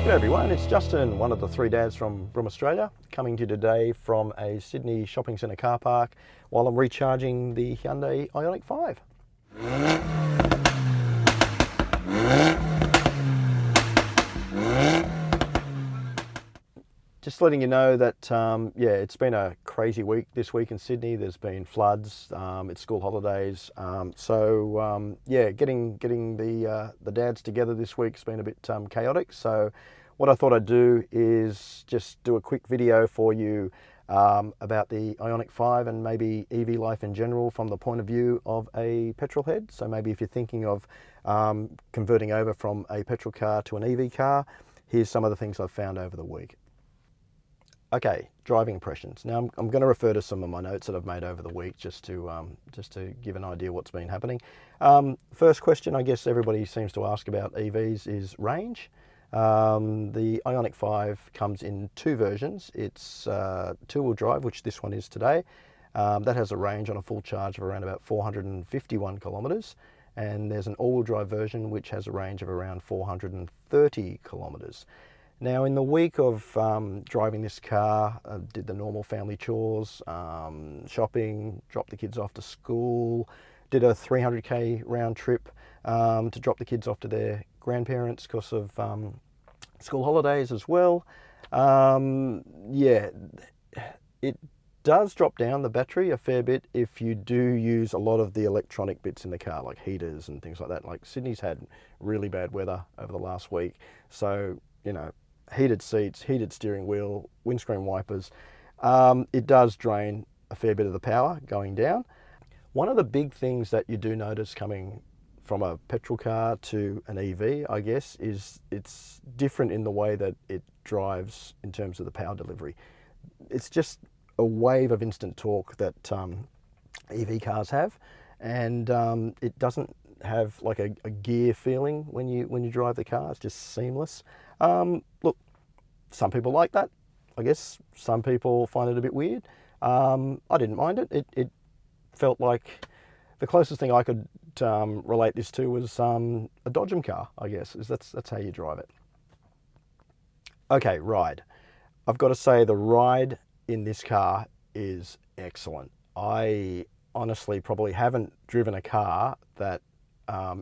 G'day everyone, it's Justin, one of the three dads from Australia, coming to you today from a Sydney shopping centre car park while I'm recharging the Hyundai IONIQ 5. Just letting you know that, yeah, it's been a crazy week this week in Sydney. There's been floods, it's school holidays, yeah, getting the dads together this week's been a bit chaotic. So what I thought I'd do is just do a quick video for you about the IONIQ 5 and maybe EV life in general from the point of view of a petrol head. So maybe if you're thinking of converting over from a petrol car to an EV car, here's some of the things I've found over the week. Okay, driving impressions. Now I'm going to refer to some of my notes that I've made over the week just to give an idea what's been happening. First question I guess everybody seems to ask about EVs is range. The IONIQ 5 comes in two versions. It's two-wheel drive, which this one is today. That has a range on a full charge of around about 451 kilometres, and there's an all-wheel drive version which has a range of around 430 kilometres. Now in the week of driving this car, I did the normal family chores, shopping, dropped the kids off to school, did a 300k round trip to drop the kids off to their grandparents because of school holidays as well. Yeah, it does drop down the battery a fair bit if you do use a lot of the electronic bits in the car, like heaters and things like that. Like Sydney's had really bad weather over the last week, so you know, heated seats, heated steering wheel, windscreen wipers. It does drain a fair bit of the power going down. One of the big things that you do notice coming from a petrol car to an EV, I guess, is it's different in the way that it drives in terms of the power delivery. It's just a wave of instant torque that EV cars have, and it doesn't have like a gear feeling when you drive the car. It's just seamless. Look, some people like that. I guess some people find it a bit weird. I didn't mind it. It felt like the closest thing I could relate this to was a Dodgem car, I guess. That's how you drive it. Okay, ride. I've got to say the ride in this car is excellent. I honestly probably haven't driven a car that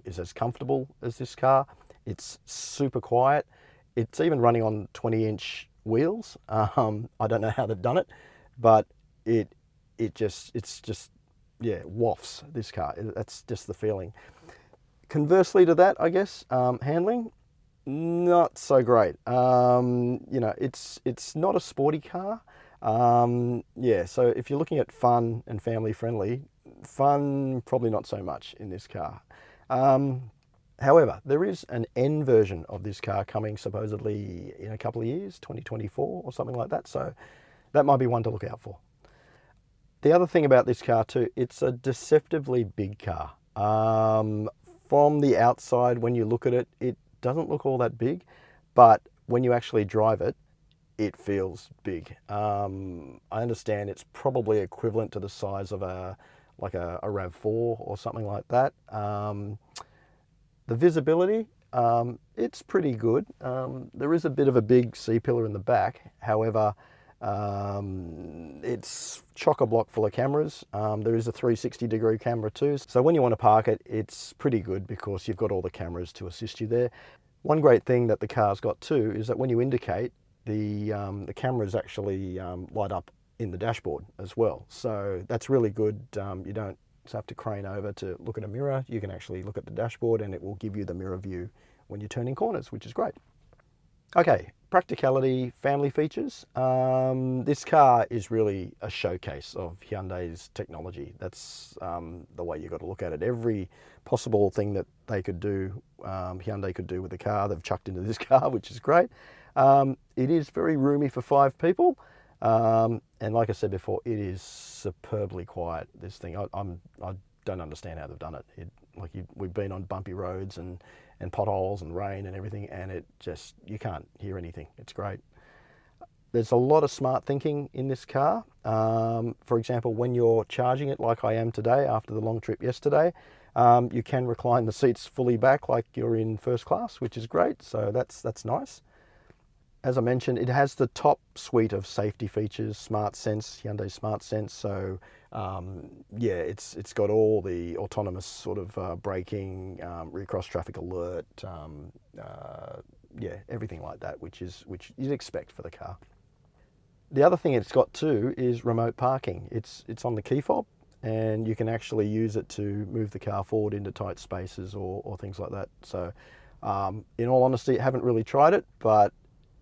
is as comfortable as this car. It's super quiet. It's even running on 20-inch wheels. I don't know how they've done it, but it's just yeah, wafts, this car. That's just the feeling. Conversely to that, I guess, handling, not so great. You know, it's not a sporty car. Yeah, so if you're looking at fun and family friendly, fun probably not so much in this car. However, there is an N version of this car coming supposedly in a couple of years, 2024 or something like that. So that might be one to look out for. The other thing about this car too, it's a deceptively big car. From the outside, when you look at it, it doesn't look all that big, but when you actually drive it, it feels big. I understand it's probably equivalent to the size of a RAV4 or something like that. The visibility, it's pretty good. There is a bit of a big C-pillar in the back. However, it's chock-a-block full of cameras. There is a 360-degree camera too. So when you want to park it, it's pretty good because you've got all the cameras to assist you there. One great thing that the car's got too is that when you indicate, the cameras actually light up in the dashboard as well. So that's really good. You don't have to crane over to look at a mirror. You can actually look at the dashboard and it will give you the mirror view when you're turning corners, which is great. Okay, practicality, family features. This car is really a showcase of Hyundai's technology. That's the way you've got to look at it. Every possible thing that they could do, Hyundai could do with the car, they've chucked into this car, which is great. It is very roomy for 5 people. And like I said before, it is superbly quiet, this thing. I don't understand how they've done it. We've been on bumpy roads and potholes and rain and everything, and it just, you can't hear anything. It's great. There's a lot of smart thinking in this car. For example, when you're charging it like I am today after the long trip yesterday, you can recline the seats fully back like you're in first class, which is great. So that's nice. As I mentioned, it has the top suite of safety features, Smart Sense, Hyundai Smart Sense. So yeah, it's got all the autonomous sort of braking, rear cross traffic alert, yeah, everything like that, which you'd expect for the car. The other thing it's got too is remote parking. It's on the key fob, and you can actually use it to move the car forward into tight spaces or things like that. So in all honesty, I haven't really tried it, but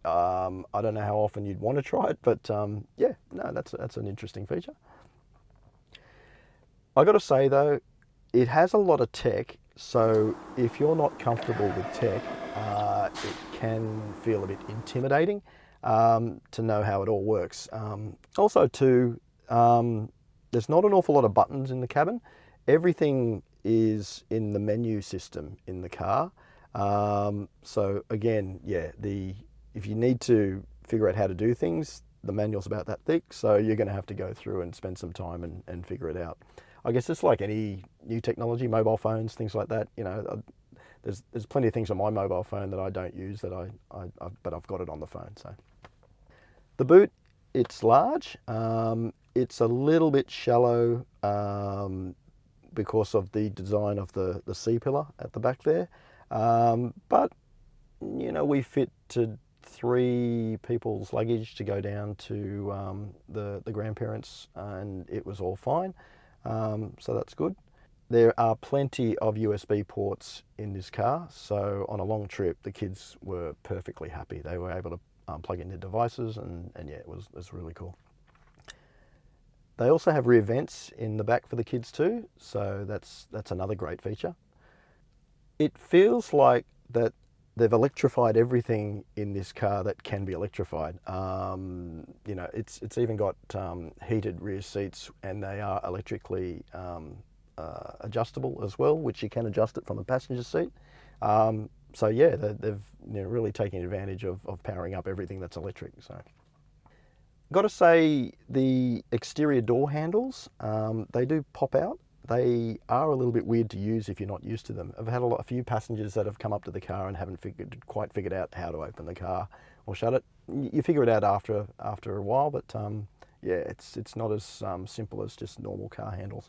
I don't know how often you'd want to try it, but yeah, no, that's an interesting feature. I got to say though, it has a lot of tech, so if you're not comfortable with tech, it can feel a bit intimidating to know how it all works. Also too, there's not an awful lot of buttons in the cabin. Everything is in the menu system in the car. So again, yeah, if you need to figure out how to do things, the manual's about that thick, so you're going to have to go through and spend some time and figure it out. I guess it's like any new technology, mobile phones, things like that. You know, there's plenty of things on my mobile phone that I don't use that but I've got it on the phone. So the boot, it's large. It's a little bit shallow because of the design of the C-pillar at the back there. But you know, we fit to 3 people's luggage to go down to the grandparents, and it was all fine. So that's good. There are plenty of USB ports in this car, so on a long trip the kids were perfectly happy. They were able to plug in their devices, and yeah, it was really cool. They also have rear vents in the back for the kids too, so that's another great feature. It feels like that they've electrified everything in this car that can be electrified. You know, it's even got heated rear seats, and they are electrically adjustable as well, which you can adjust it from the passenger seat. So yeah, they've really taken advantage of powering up everything that's electric. So, got to say, the exterior door handles, they do pop out. They are a little bit weird to use if you're not used to them. I've had a few passengers that have come up to the car and haven't quite figured out how to open the car or shut it. You figure it out after a while, but yeah, it's not as simple as just normal car handles.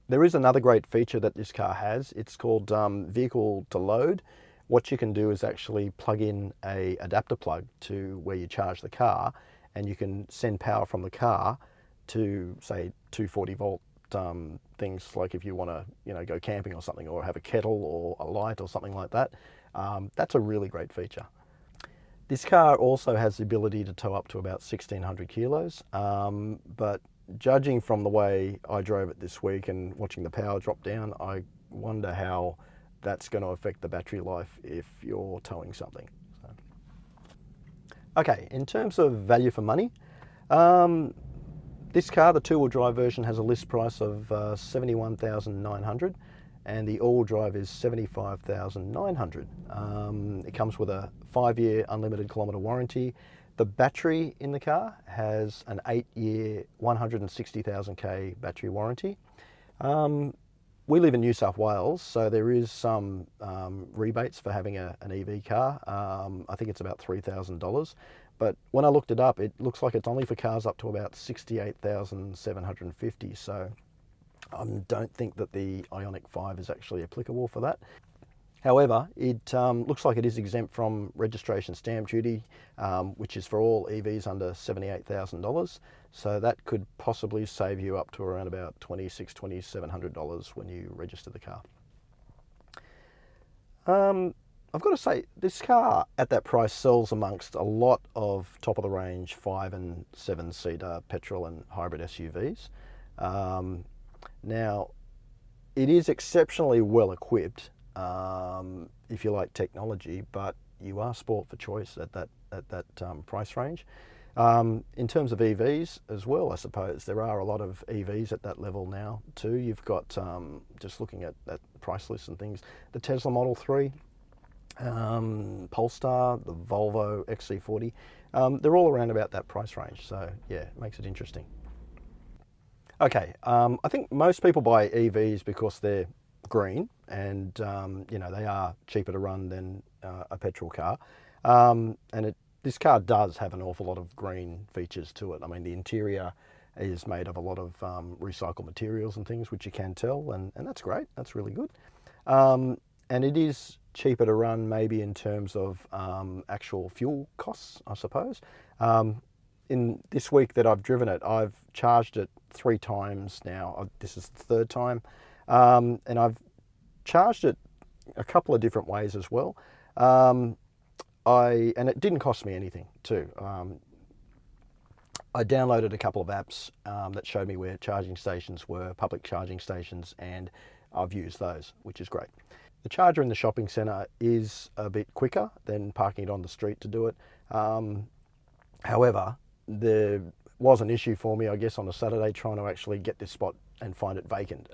There is another great feature that this car has. It's called vehicle to load. What you can do is actually plug in a adapter plug to where you charge the car, and you can send power from the car to, say, 240 volt things, like if you want to go camping or something, or have a kettle or a light or something like that. That's a really great feature. This car also has the ability to tow up to about 1,600 kilos, but judging from the way I drove it this week and watching the power drop down, I wonder how that's going to affect the battery life if you're towing something. So. Okay, in terms of value for money, this car, the 2-wheel drive version, has a list price of $71,900, and the all-wheel drive is $75,900. It comes with a 5-year unlimited kilometre warranty. The battery in the car has an 8-year 160,000 K battery warranty. We live in New South Wales, so there is some rebates for having an EV car. I think it's about $3,000. But when I looked it up, it looks like it's only for cars up to about 68,750. So I don't think that the IONIQ 5 is actually applicable for that. However, it looks like it is exempt from registration stamp duty, which is for all EVs under $78,000. So that could possibly save you up to around about $2,600, $2,700 when you register the car. I've got to say, this car at that price sells amongst a lot of top-of-the-range 5- and 7-seater petrol and hybrid SUVs. Now, it is exceptionally well equipped if you like technology, but you are sport for choice at that price range. In terms of EVs as well, I suppose there are a lot of EVs at that level now too. You've got, just looking at price lists and things, the Tesla Model 3, Polestar, the Volvo XC40, they're all around about that price range. So yeah, it makes it interesting. Okay, I think most people buy EVs because they're green, and they are cheaper to run than a petrol car, and this car does have an awful lot of green features to it. I mean, the interior is made of a lot of recycled materials and things, which you can tell, and that's great. That's really good. And it is cheaper to run maybe in terms of actual fuel costs, I suppose. In this week that I've driven it, I've charged it 3 times now. This is the 3rd time. And I've charged it a couple of different ways as well. And it didn't cost me anything too. I downloaded a couple of apps that showed me where charging stations were, public charging stations, and I've used those, which is great. The charger in the shopping centre is a bit quicker than parking it on the street to do it. However, there was an issue for me, I guess, on a Saturday trying to actually get this spot and find it vacant.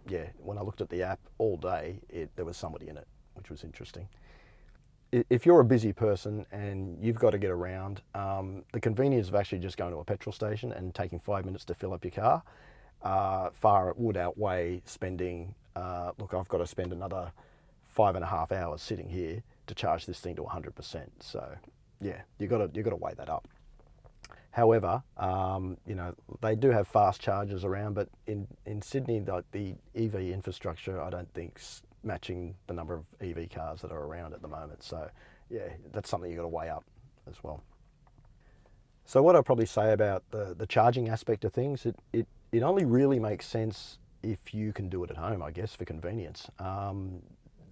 Yeah, when I looked at the app all day, there was somebody in it, which was interesting. If you're a busy person and you've got to get around, the convenience of actually just going to a petrol station and taking 5 minutes to fill up your car, far would outweigh spending, look, I've got to spend another 5.5 hours sitting here to charge this thing to 100%. So yeah, you got to weigh that up. However, you know, they do have fast chargers around, but in Sydney, the EV infrastructure, I don't think's matching the number of EV cars that are around at the moment. So yeah, that's something you've got to weigh up as well. So what I'll probably say about the charging aspect of things, it only really makes sense if you can do it at home, I guess, for convenience.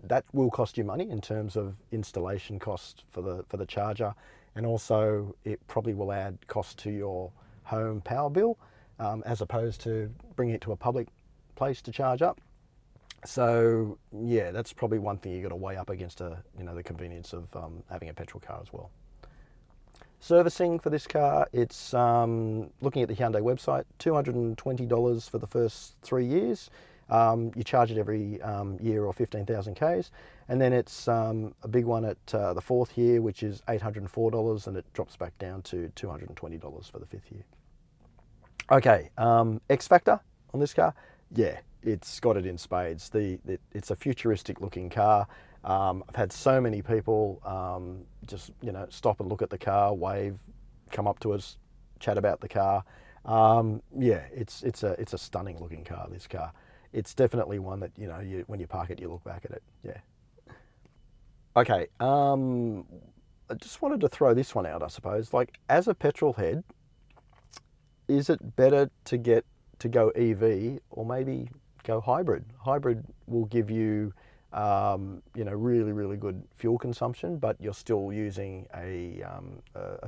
That will cost you money in terms of installation costs for the charger, and also it probably will add cost to your home power bill, as opposed to bringing it to a public place to charge up. So yeah, that's probably one thing you've got to weigh up against the convenience of having a petrol car as well. Servicing for this car, it's looking at the Hyundai website, $220 for the first 3 years. You charge it every year or 15,000 Ks, and then it's a big one at the 4th year, which is $804, and it drops back down to $220 for the 5th year. Okay, X factor on this car, yeah, it's got it in spades. It's a futuristic looking car. I've had so many people just stop and look at the car, wave, come up to us, chat about the car. Yeah, it's a stunning looking car, this car. It's definitely one that when you park it, you look back at it. Yeah. Okay. I just wanted to throw this one out, I suppose. Like, as a petrol head, is it better to go EV or maybe go hybrid? Hybrid will give you really, really good fuel consumption, but you're still using a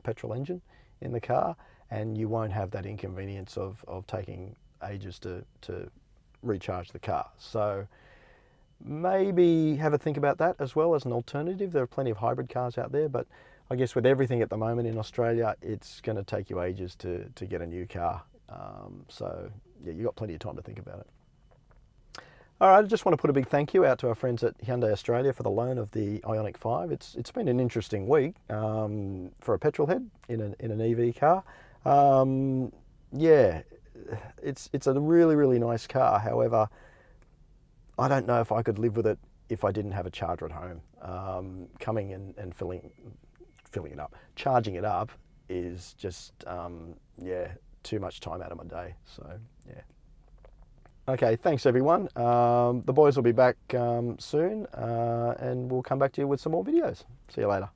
petrol engine in the car, and you won't have that inconvenience of taking ages to recharge the car. So maybe have a think about that as well as an alternative. There are plenty of hybrid cars out there, but I guess with everything at the moment in Australia, it's going to take you ages to get a new car. So yeah, you've got plenty of time to think about it. All right, I just want to put a big thank you out to our friends at Hyundai Australia for the loan of the IONIQ 5. It's been an interesting week for a petrol head in an EV car. Yeah, it's a really, really nice car. However, I don't know if I could live with it if I didn't have a charger at home. Coming in and filling it up, charging it up is just yeah, too much time out of my day. So yeah. Okay, thanks everyone. The boys will be back soon, and we'll come back to you with some more videos. See you later.